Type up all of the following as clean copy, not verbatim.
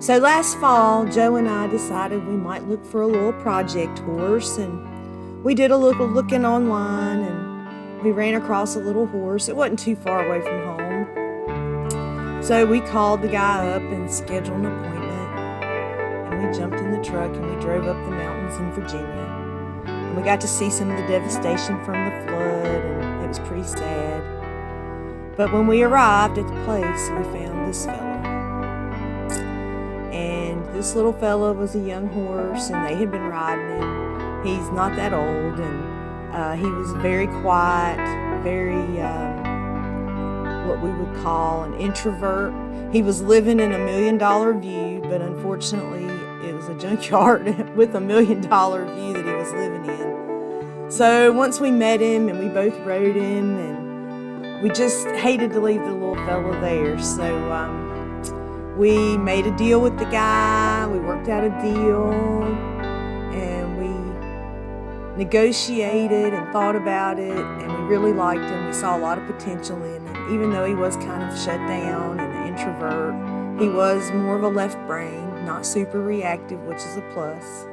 So last fall, Joe and I decided we might look for a little project horse, and we did a little looking online, and we ran across a little horse. It wasn't too far away from home. So we called the guy up and scheduled an appointment, and we jumped in the truck and we drove up the mountains in Virginia. And we got to see some of the devastation from the flood, and it was pretty sad. But when we arrived at the place, we found this fella. And this little fella was a young horse, and they had been riding him. He's not that old, and he was very quiet, very what we would call an introvert. He was living in $1 million view, but unfortunately it was a junkyard with $1 million view that he was living in. So once we met him and we both rode him, and we just hated to leave the little fella there. So we made a deal with the guy, we worked out a deal, and we negotiated and thought about it, and we really liked him. We saw a lot of potential in him. Even though he was kind of shut down and an introvert, he was more of a left brain, not super reactive, which is a plus.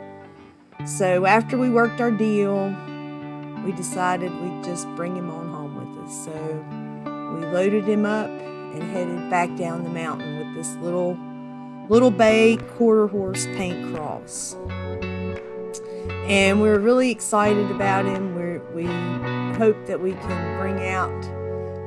So after we worked our deal, we decided we'd just bring him on home with us. So we loaded him up and headed back down the mountain with this little bay quarter horse paint cross. And we're really excited about him. We hope that we can bring out,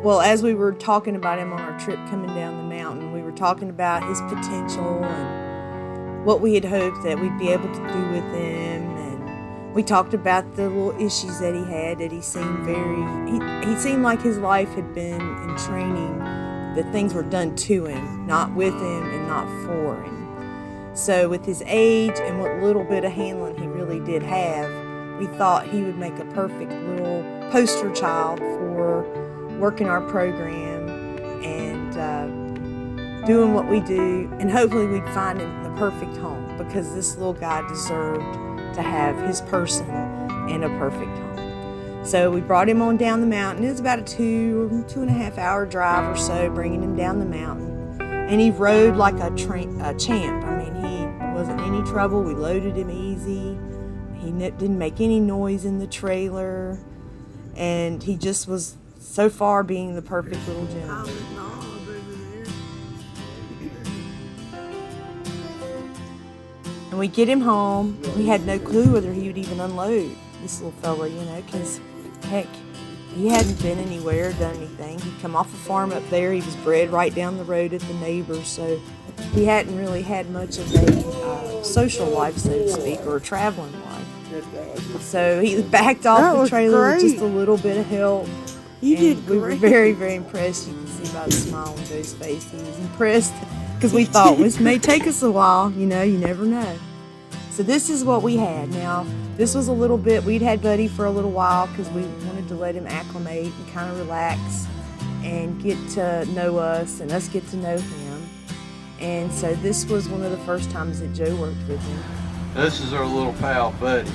well, as we were talking about him on our trip coming down the mountain, we were talking about his potential and what we had hoped that we'd be able to do with him. And we talked about the little issues that he had, that he seemed he seemed like his life had been in training, that things were done to him, not with him and not for him. So with his age and what little bit of handling he really did have, we thought he would make a perfect little poster child for working our program and doing what we do, and hopefully we'd find him the perfect home, because this little guy deserved to have his person in a perfect home. So we brought him on down the mountain. It was about a 2.5 hour drive or so, bringing him down the mountain. And he rode like a champ. I mean, he wasn't any trouble. We loaded him easy. He didn't make any noise in the trailer. And he just was so far being the perfect little gentleman. And we get him home. We had no clue whether he would even unload this little fella, because heck, he hadn't been anywhere, done anything. He'd come off a farm up there. He was bred right down the road at the neighbors, so he hadn't really had much of a social life, so to speak, or a traveling life. So he backed off the trailer with just a little bit of help. We were very, very impressed. You can see by the smile on Joe's face. He was impressed, because we thought this may take us a while. You never know. So this is what we had. Now, this was a little bit, we'd had Buddy for a little while because we wanted to let him acclimate and kind of relax and get to know us and us get to know him. And so this was one of the first times that Joe worked with him. This is our little pal, Buddy.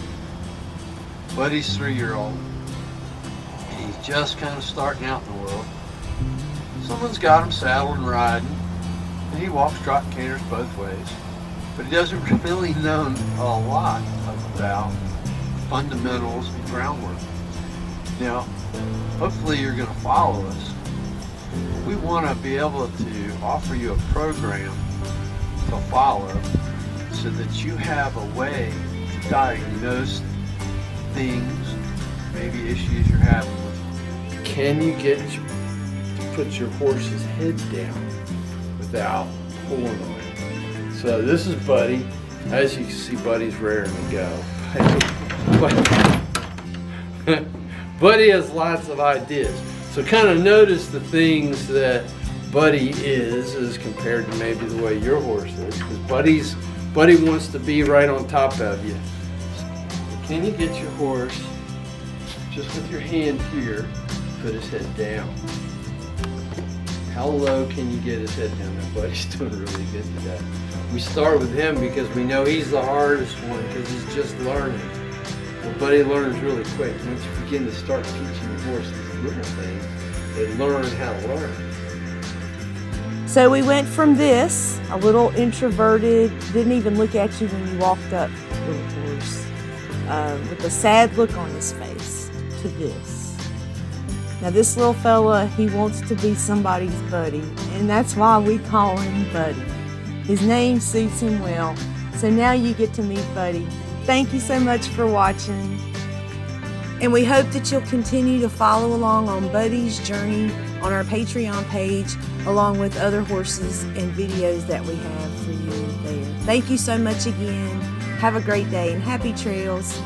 Buddy's 3-year-old. He's just kind of starting out in the world. Someone's got him saddled and riding, and he walks, trot, and canters both ways. But he doesn't really know a lot about fundamentals and groundwork. Now, hopefully you're going to follow us. We want to be able to offer you a program to follow so that you have a way to diagnose things, maybe issues you're having with them. Can you get to put your horse's head down without pulling on it? So this is Buddy. As you can see, Buddy's raring to go. Buddy has lots of ideas. So kind of notice the things that Buddy is as compared to maybe the way your horse is. Because Buddy wants to be right on top of you. So can you get your horse, just with your hand here, put his head down? How low can you get his head down? Now Buddy's doing really good today. We start with him because we know he's the hardest one because he's just learning. Well, Buddy learns really quick. Once you begin to start teaching your horse these little things, they learn how to learn. So we went from this, a little introverted, didn't even look at you when you walked up, little horse, with a sad look on his face, to this. Now this little fella, he wants to be somebody's buddy, and that's why we call him Buddy. His name suits him well, so now you get to meet Buddy. Thank you so much for watching, and we hope that you'll continue to follow along on Buddy's journey on our Patreon page, along with other horses and videos that we have for you there. Thank you so much again. Have a great day and happy trails.